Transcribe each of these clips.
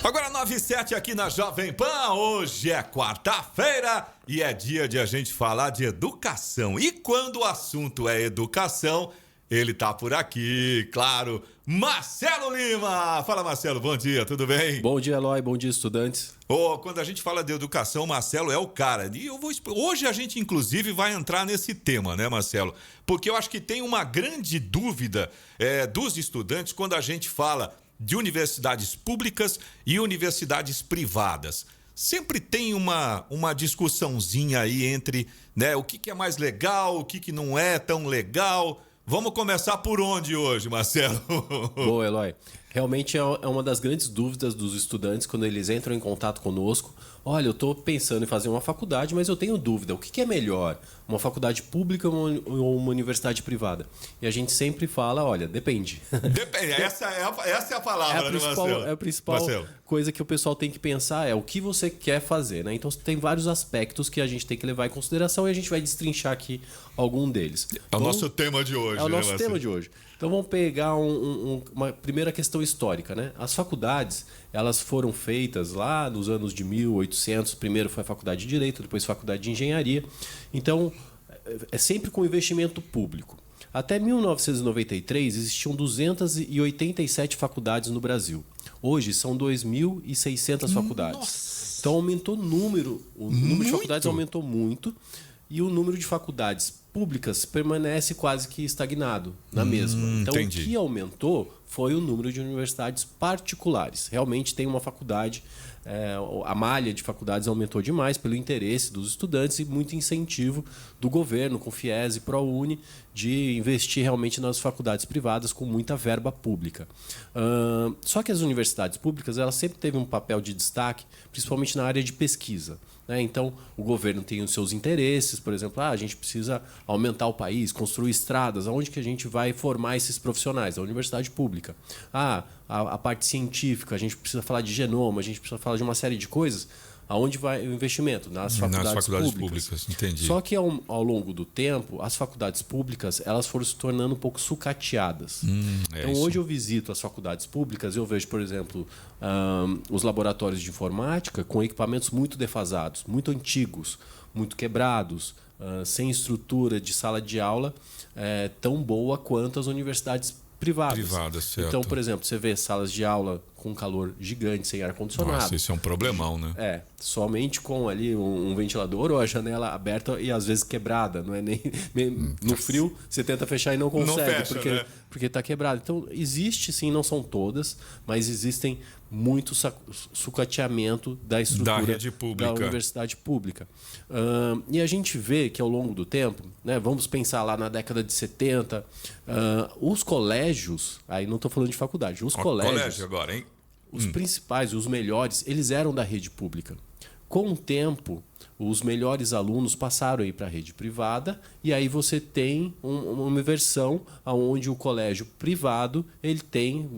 Agora 9h07 aqui na Jovem Pan, hoje é quarta-feira e é dia de a gente falar de educação. E quando o assunto é educação, ele tá por aqui, claro, Marcelo Lima. Fala, Marcelo, bom dia, tudo bem? Bom dia, Eloy, bom dia, estudantes. Quando a gente fala de educação, Marcelo é o cara. E hoje a gente, inclusive, vai entrar nesse tema, né, Marcelo? Porque eu acho que tem uma grande dúvida dos estudantes quando a gente fala de universidades públicas e universidades privadas. Sempre tem uma discussãozinha aí entre, né, o que é mais legal, o que não é tão legal. Vamos começar por onde hoje, Marcelo? Boa, Eloy. Realmente é uma das grandes dúvidas dos estudantes quando eles entram em contato conosco. Olha, eu estou pensando em fazer uma faculdade, mas eu tenho dúvida. O que é melhor? Uma faculdade pública ou uma universidade privada? E a gente sempre fala, olha, depende. Depende, essa é a palavra, Marcelo? É a principal coisa que o pessoal tem que pensar, é o que você quer fazer, né? Então tem vários aspectos que a gente tem que levar em consideração e a gente vai destrinchar aqui algum deles. É o nosso tema de hoje, É o nosso tema de hoje. Então vamos pegar uma primeira questão histórica, né? As faculdades, elas foram feitas lá nos anos de 1800. Primeiro foi a faculdade de Direito, depois a faculdade de Engenharia. Então é sempre com investimento público. Até 1993 existiam 287 faculdades no Brasil. Hoje são 2.600 faculdades. Nossa. Então aumentou o número de faculdades aumentou muito. E o número de faculdades públicas permanece quase que estagnado na mesma. Então, entendi. O que aumentou foi o número de universidades particulares. Realmente tem uma faculdade, a malha de faculdades aumentou demais pelo interesse dos estudantes e muito incentivo do governo, com FIES e ProUni, de investir realmente nas faculdades privadas com muita verba pública. Só que as universidades públicas, elas sempre teve um papel de destaque, principalmente na área de pesquisa. Então, o governo tem os seus interesses, por exemplo, a gente precisa aumentar o país, construir estradas, aonde que a gente vai formar esses profissionais? A universidade pública. A parte científica, a gente precisa falar de genoma, a gente precisa falar de uma série de coisas. Aonde vai o investimento? Nas faculdades públicas. Entendi. Só que ao longo do tempo, as faculdades públicas elas foram se tornando um pouco sucateadas. Então, hoje eu visito as faculdades públicas e eu vejo, por exemplo, os laboratórios de informática com equipamentos muito defasados, muito antigos, muito quebrados, sem estrutura de sala de aula tão boa quanto as universidades privadas, certo. Então, por exemplo, você vê salas de aula com calor gigante, sem ar-condicionado. Nossa, isso é um problemão, né? Somente com ali um ventilador ou a janela aberta e às vezes quebrada. Não é nem no frio, você tenta fechar e não consegue, não fecha, porque está quebrado. Então, existe sim, não são todas, mas existem muito sucateamento da estrutura da rede pública, da universidade pública. E a gente vê que ao longo do tempo, né, vamos pensar lá na década de 70, os colégios, aí não estou falando de faculdade, os colégios, colégio agora, hein? Os principais, os melhores, eles eram da rede pública. Com o tempo, os melhores alunos passaram a ir para a rede privada e aí você tem uma versão onde o colégio privado ele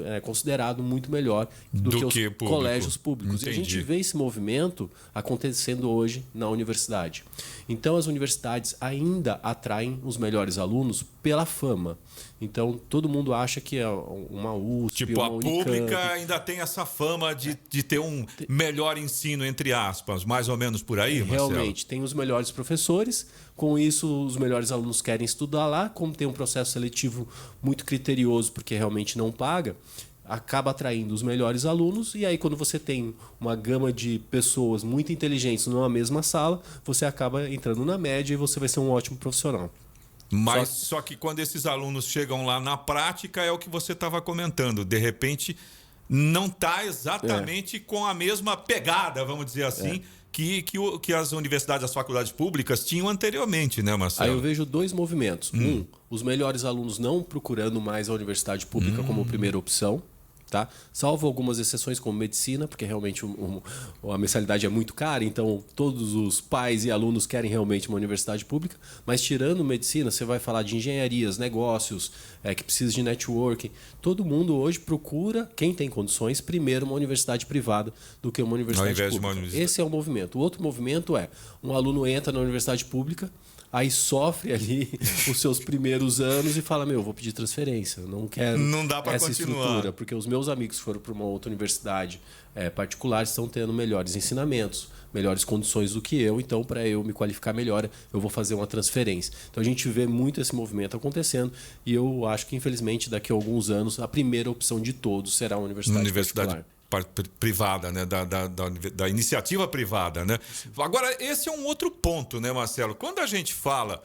é considerado muito melhor do que os colégios públicos. Entendi. E a gente vê esse movimento acontecendo hoje na universidade. Então, as universidades ainda atraem os melhores alunos pela fama. Então, todo mundo acha que é uma USP, tipo, uma a Unicamp. pública ainda tem essa fama de ter um melhor ensino, entre aspas, mais ou menos por aí, Marcelo? Realmente, tem os melhores professores, com isso os melhores alunos querem estudar lá, como tem um processo seletivo muito criterioso, porque realmente não paga, acaba atraindo os melhores alunos, e aí quando você tem uma gama de pessoas muito inteligentes numa mesma sala, você acaba entrando na média e você vai ser um ótimo profissional. Mas só que quando esses alunos chegam lá na prática, é o que você estava comentando. De repente, não está exatamente com a mesma pegada, vamos dizer assim, que as universidades, as faculdades públicas tinham anteriormente, né, Marcelo? Aí eu vejo dois movimentos. Os melhores alunos não procurando mais a universidade pública como primeira opção. Tá? Salvo algumas exceções como medicina, porque realmente a mensalidade é muito cara, então todos os pais e alunos querem realmente uma universidade pública, mas tirando medicina, você vai falar de engenharias, negócios, que precisa de networking. Todo mundo hoje procura, quem tem condições, primeiro uma universidade privada do que uma universidade pública. Esse é o movimento. O outro movimento é, um aluno entra na universidade pública, aí sofre ali os seus primeiros anos e fala, eu vou pedir transferência, eu não quero não dá para essa continuar. estrutura, porque os meus amigos que foram para uma outra universidade particular estão tendo melhores ensinamentos, melhores condições do que eu, então para eu me qualificar melhor, eu vou fazer uma transferência. Então a gente vê muito esse movimento acontecendo e eu acho que infelizmente daqui a alguns anos a primeira opção de todos será a universidade particular. Privada, né? Da iniciativa privada, né? Agora, esse é um outro ponto, né, Marcelo? Quando a gente fala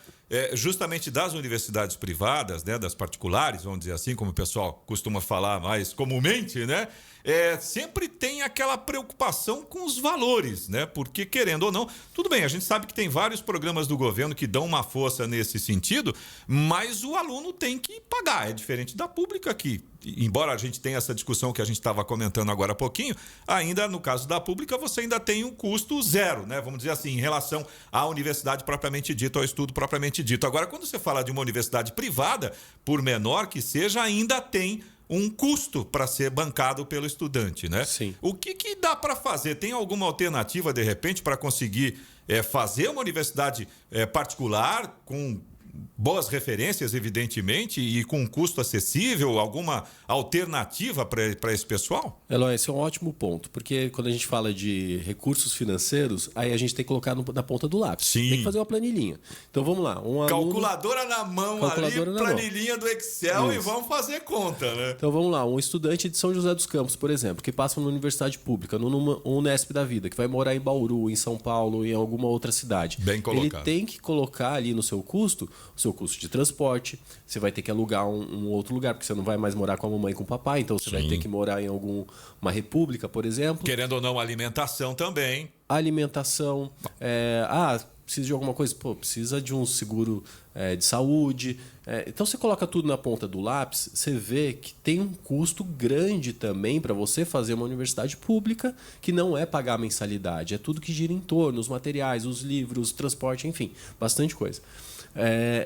justamente das universidades privadas, né, das particulares, vamos dizer assim, como o pessoal costuma falar mais comumente, né? Sempre tem aquela preocupação com os valores, né? Porque, querendo ou não, tudo bem, a gente sabe que tem vários programas do governo que dão uma força nesse sentido, mas o aluno tem que pagar. É diferente da pública que, embora a gente tenha essa discussão que a gente estava comentando agora há pouquinho, ainda no caso da pública você ainda tem um custo zero, né? Vamos dizer assim, em relação à universidade propriamente dita, ao estudo propriamente dito. Agora, quando você fala de uma universidade privada, por menor que seja, ainda tem um custo para ser bancado pelo estudante, né? Sim. O que dá para fazer? Tem alguma alternativa, de repente, para conseguir fazer uma universidade particular com boas referências, evidentemente, e com um custo acessível? Alguma alternativa para esse pessoal? Eloy, esse é um ótimo ponto, porque quando a gente fala de recursos financeiros, aí a gente tem que colocar na ponta do lápis. Sim. Tem que fazer uma planilhinha. Então vamos lá. Calculadora na mão ali, planilhinha do Excel. Isso. E vamos fazer conta, né? Então vamos lá. Um estudante de São José dos Campos, por exemplo, que passa numa universidade pública, numa Unesp da vida, que vai morar em Bauru, em São Paulo, em alguma outra cidade. Bem colocado. Ele tem que colocar ali no seu custo o seu custo de transporte, você vai ter que alugar um outro lugar, porque você não vai mais morar com a mamãe e com o papai, então você vai ter que morar em uma república, por exemplo. Querendo ou não, alimentação também. Alimentação. Precisa de alguma coisa? Precisa de um seguro de saúde. Então você coloca tudo na ponta do lápis, você vê que tem um custo grande também para você fazer uma universidade pública, que não é pagar a mensalidade, é tudo que gira em torno, os materiais, os livros, o transporte, enfim, bastante coisa.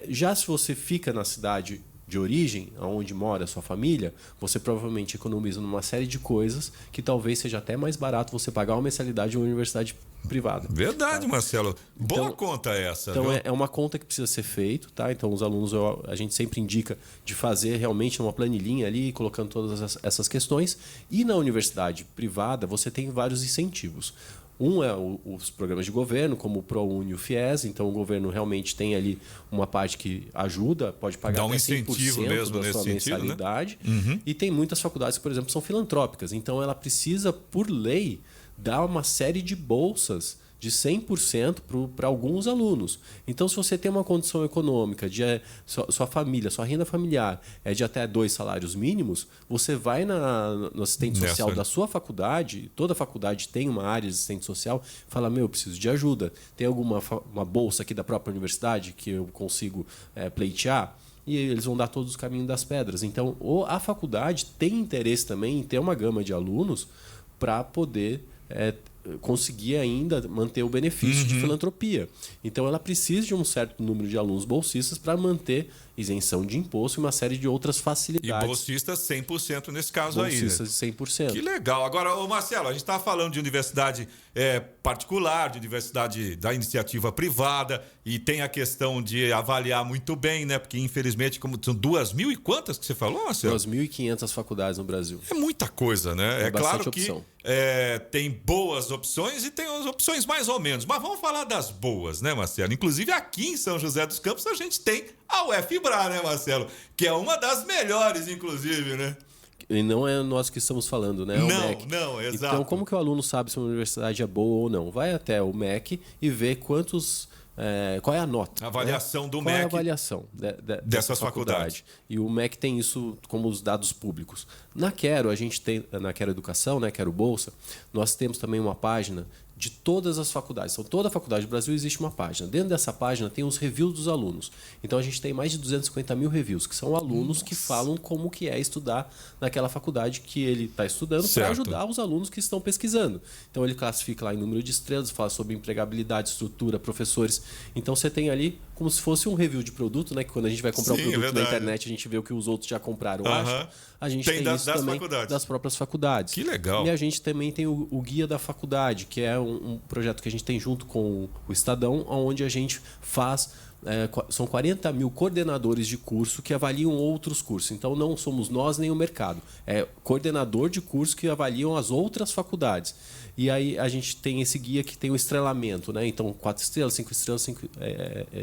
Já se você fica na cidade de origem, onde mora a sua família, você provavelmente economiza numa série de coisas que talvez seja até mais barato você pagar uma mensalidade de uma universidade privada. Verdade, tá? Marcelo. Boa conta essa. Então, viu? é uma conta que precisa ser feita, tá? Então, os alunos, a gente sempre indica de fazer realmente uma planilhinha ali, colocando todas essas questões. E na universidade privada, você tem vários incentivos. Um é os programas de governo, como o ProUni e o FIES. Então, o governo realmente tem ali uma parte que ajuda, pode pagar até 100% mesmo da sua mensalidade. Né? Uhum. E tem muitas faculdades que, por exemplo, são filantrópicas. Então, ela precisa, por lei, dar uma série de bolsas de 100% para alguns alunos. Então, se você tem uma condição econômica, sua família, sua renda familiar é de até 2 salários mínimos, você vai no assistente social da sua faculdade, toda faculdade tem uma área de assistente social, fala, eu preciso de ajuda. Tem uma bolsa aqui da própria universidade que eu consigo pleitear? E eles vão dar todos os caminhos das pedras. Então, a faculdade tem interesse também em ter uma gama de alunos para poder conseguir ainda manter o benefício de filantropia. Então, ela precisa de um certo número de alunos bolsistas para manter isenção de imposto e uma série de outras facilidades. E bolsistas 100% nesse caso aí. Bolsistas de 100%. Que legal. Agora, Marcelo, a gente está falando de universidade particular, de universidade da iniciativa privada, e tem a questão de avaliar muito bem, né? Porque, infelizmente, como são 2.000 e quantas que você falou, Marcelo? 2.500 faculdades no Brasil. É muita coisa, né? É claro que opção. Tem boas opções e tem as opções mais ou menos. Mas vamos falar das boas, né, Marcelo? Inclusive, aqui em São José dos Campos, a gente tem a UFBRA, né, Marcelo? Que é uma das melhores, inclusive, né? E não é nós que estamos falando, né? É o MEC. Não, exato. Então, como que o aluno sabe se uma universidade é boa ou não? Vai até o MEC e vê qual é a nota. A avaliação do MEC. Qual é a avaliação dessa faculdade. E o MEC tem isso como os dados públicos. Na Quero, a gente tem, na Quero Educação, né, Quero Bolsa, nós temos também uma página de todas as faculdades. Então, toda a faculdade do Brasil existe uma página. Dentro dessa página tem os reviews dos alunos. Então, a gente tem mais de 250 mil reviews, que são alunos que falam como que é estudar naquela faculdade que ele está estudando para ajudar os alunos que estão pesquisando. Então, ele classifica lá em número de estrelas, fala sobre empregabilidade, estrutura, professores. Então, você tem ali como se fosse um review de produto, né? Que quando a gente vai comprar um produto na internet, a gente vê o que os outros já compraram, acho. A gente tem isso também das próprias faculdades. Que legal. E a gente também tem o Guia da Faculdade, que é um projeto que a gente tem junto com o Estadão, onde a gente faz são 40 mil coordenadores de curso que avaliam outros cursos. Então, não somos nós nem o mercado. É coordenador de curso que avaliam as outras faculdades. E aí a gente tem esse guia que tem o estrelamento, né? Então, 4 estrelas, 5 estrelas,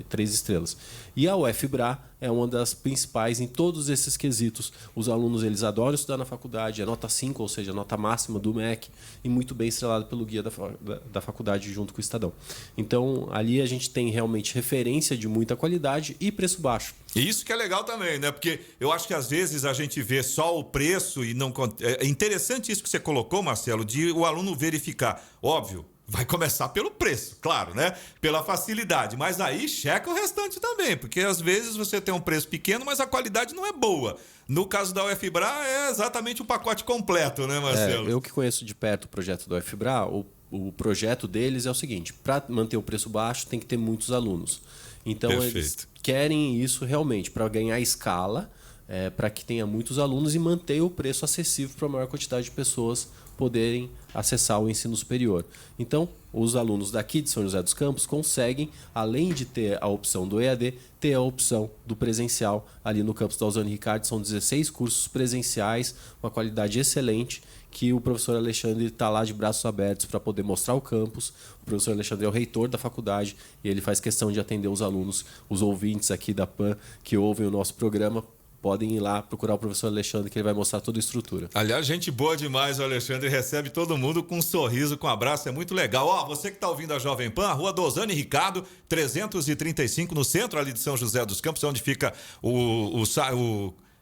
3 estrelas. E a UFBRA é uma das principais em todos esses quesitos. Os alunos eles adoram estudar na faculdade, é nota 5, ou seja, a nota máxima do MEC, e muito bem estrelado pelo guia da faculdade junto com o Estadão. Então, ali a gente tem realmente referência de muita qualidade e preço baixo. E isso que é legal também, né? Porque eu acho que às vezes a gente vê só o preço e não... É interessante isso que você colocou, Marcelo, de o aluno verificar. Óbvio, vai começar pelo preço, claro, né? Pela facilidade. Mas aí checa o restante também, porque às vezes você tem um preço pequeno, mas a qualidade não é boa. No caso da UFBRA, é exatamente o pacote completo, né, Marcelo? Eu que conheço de perto o projeto da UFBRA, o projeto deles é o seguinte: para manter o preço baixo, tem que ter muitos alunos. Então, Perfeito. Eles querem isso realmente para ganhar escala, para que tenha muitos alunos e manter o preço acessível para a maior quantidade de pessoas poderem acessar o ensino superior. Então, os alunos daqui de São José dos Campos conseguem, além de ter a opção do EAD, ter a opção do presencial ali no campus da Osane Ricardo. São 16 cursos presenciais, uma qualidade excelente, que o professor Alexandre está lá de braços abertos para poder mostrar o campus. O professor Alexandre é o reitor da faculdade e ele faz questão de atender os alunos, os ouvintes aqui da PAN que ouvem o nosso programa. Podem ir lá procurar o professor Alexandre, que ele vai mostrar toda a estrutura. Aliás, gente boa demais, o Alexandre recebe todo mundo com um sorriso, com um abraço, é muito legal. Ó, você que está ouvindo a Jovem Pan, a Rua Dosane Ricardo, 335, no centro ali de São José dos Campos, onde fica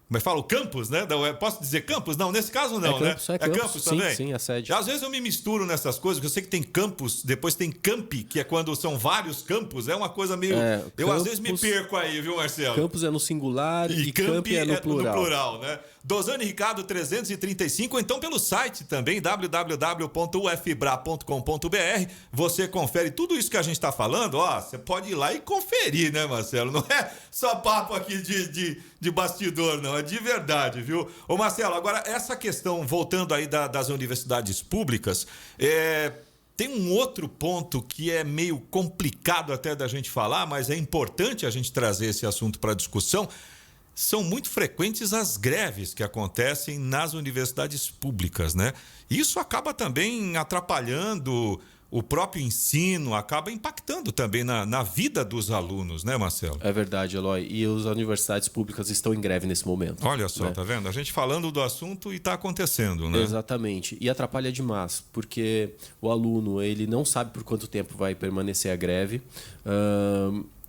como é que fala? O campus, né? Posso dizer campus? Não, nesse caso não, né? É campus também? Sim, a sede. Às vezes eu me misturo nessas coisas, porque eu sei que tem campus, depois tem campi, que é quando são vários campos, é uma coisa meio... eu às vezes me perco aí, viu, Marcelo? Campus é no singular e campi é no plural. No plural, né? Dosane Ricardo 335, ou então pelo site também, www.ufbra.com.br. Você confere tudo isso que a gente está falando, ó, você pode ir lá e conferir, né, Marcelo? Não é só papo aqui de bastidor, não, é de verdade, viu? Ô, Marcelo, agora essa questão, voltando aí das universidades públicas, tem um outro ponto que é meio complicado até da gente falar, mas é importante a gente trazer esse assunto para discussão. São muito frequentes as greves que acontecem nas universidades públicas, né? Isso acaba também atrapalhando o próprio ensino, acaba impactando também na vida dos alunos, né, Marcelo? É verdade, Eloy. E as universidades públicas estão em greve nesse momento. Olha só, né? Tá vendo? A gente falando do assunto e está acontecendo, né? Exatamente. E atrapalha demais, porque o aluno ele não sabe por quanto tempo vai permanecer a greve.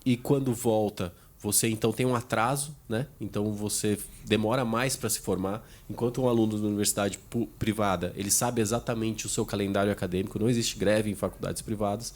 E quando volta, você então tem um atraso, né? Então você demora mais para se formar. Enquanto um aluno da universidade privada, ele sabe exatamente o seu calendário acadêmico, não existe greve em faculdades privadas.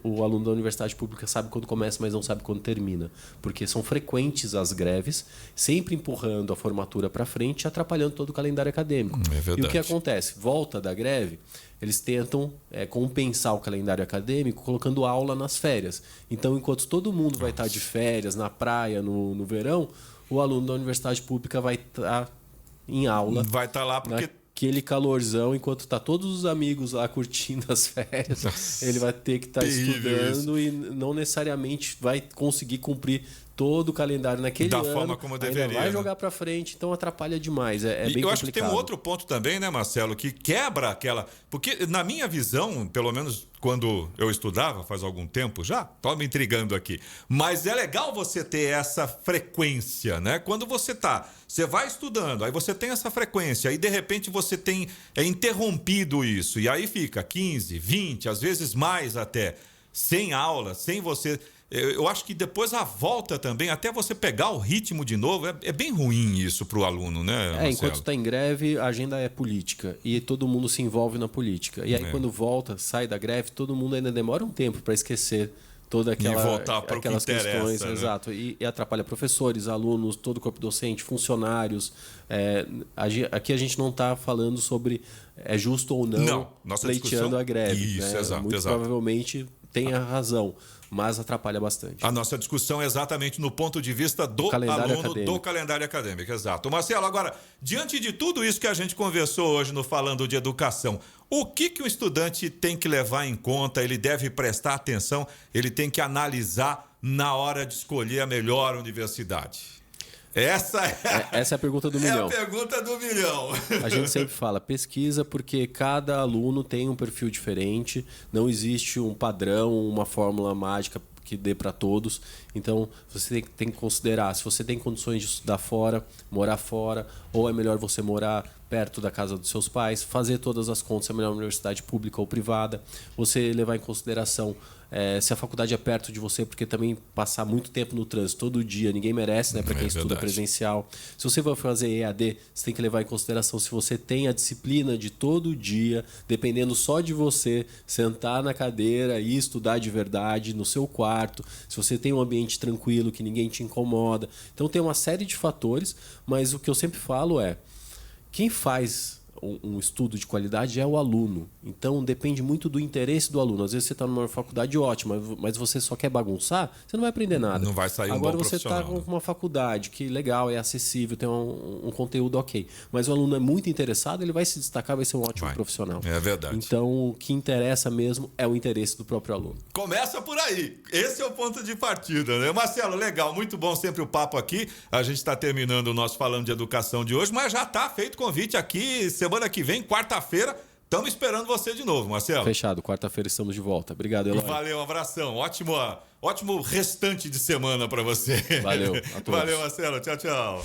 O aluno da universidade pública sabe quando começa, mas não sabe quando termina, porque são frequentes as greves, sempre empurrando a formatura para frente e atrapalhando todo o calendário acadêmico. É verdade. E o que acontece? Volta da greve, eles tentam compensar o calendário acadêmico colocando aula nas férias. Então, enquanto todo mundo vai estar de férias, na praia, no verão, o aluno da universidade pública vai estar em aula. Vai estar lá porque... Aquele calorzão, enquanto está todos os amigos lá curtindo as férias, Nossa, ele vai ter que estar estudando isso. E não necessariamente vai conseguir cumprir todo o calendário naquele ano. Da forma como deveria. Ainda vai jogar para frente, então atrapalha demais. É bem complicado. Eu acho que tem um outro ponto também, né, Marcelo, que quebra aquela... Porque, na minha visão, pelo menos quando eu estudava, faz algum tempo já, tô me intrigando aqui, mas é legal você ter essa frequência, né? Quando você vai estudando, aí você tem essa frequência, aí de repente você tem interrompido isso, e aí fica 15, 20, às vezes mais até, sem aula, sem você... Eu acho que depois a volta também, até você pegar o ritmo de novo, é bem ruim isso para o aluno, né, Marcelo? Enquanto está em greve, a agenda é política e todo mundo se envolve na política. E aí quando volta, sai da greve, todo mundo ainda demora um tempo para esquecer toda aquelas questões, né? Exato. E atrapalha professores, alunos, todo o corpo docente, funcionários. Aqui a gente não está falando sobre é justo ou não pleiteando a greve. Isso, né? exato. Provavelmente tem a razão, mas atrapalha bastante. A nossa discussão é exatamente no ponto de vista do aluno, do calendário acadêmico, exato. Marcelo, agora, diante de tudo isso que a gente conversou hoje no Falando de Educação, o que o estudante tem que levar em conta, ele deve prestar atenção, ele tem que analisar na hora de escolher a melhor universidade? Essa é a pergunta do milhão. É a pergunta do milhão. A gente sempre fala, pesquisa, porque cada aluno tem um perfil diferente, não existe um padrão, uma fórmula mágica que dê para todos. Então, você tem que considerar, se você tem condições de estudar fora, morar fora, ou é melhor você morar perto da casa dos seus pais, fazer todas as contas, se é melhor universidade pública ou privada, você levar em consideração se a faculdade é perto de você, porque também passar muito tempo no trânsito todo dia, ninguém merece, né, para quem estuda presencial. Se você vai fazer EAD, você tem que levar em consideração se você tem a disciplina de todo dia, dependendo só de você sentar na cadeira e estudar de verdade no seu quarto, se você tem um ambiente tranquilo, que ninguém te incomoda. Então tem uma série de fatores, mas o que eu sempre falo é, quem faz um estudo de qualidade é o aluno. Então depende muito do interesse do aluno. Às vezes você está numa faculdade ótima, mas você só quer bagunçar, você não vai aprender nada. Não vai sair um Agora bom você está profissional, com uma faculdade que legal, é acessível, tem um conteúdo ok. Mas o aluno é muito interessado, ele vai se destacar, vai ser um ótimo profissional. É verdade. Então o que interessa mesmo é o interesse do próprio aluno. Começa por aí. Esse é o ponto de partida, né? Marcelo, legal, muito bom sempre o papo aqui. A gente está terminando o nosso Falando de Educação de hoje, mas já está feito convite aqui. Semana que vem, quarta-feira, estamos esperando você de novo, Marcelo. Fechado, quarta-feira estamos de volta. Obrigado, Eloy. Valeu, um abração. Ótimo restante de semana para você. Valeu a todos. Valeu, Marcelo. Tchau, tchau.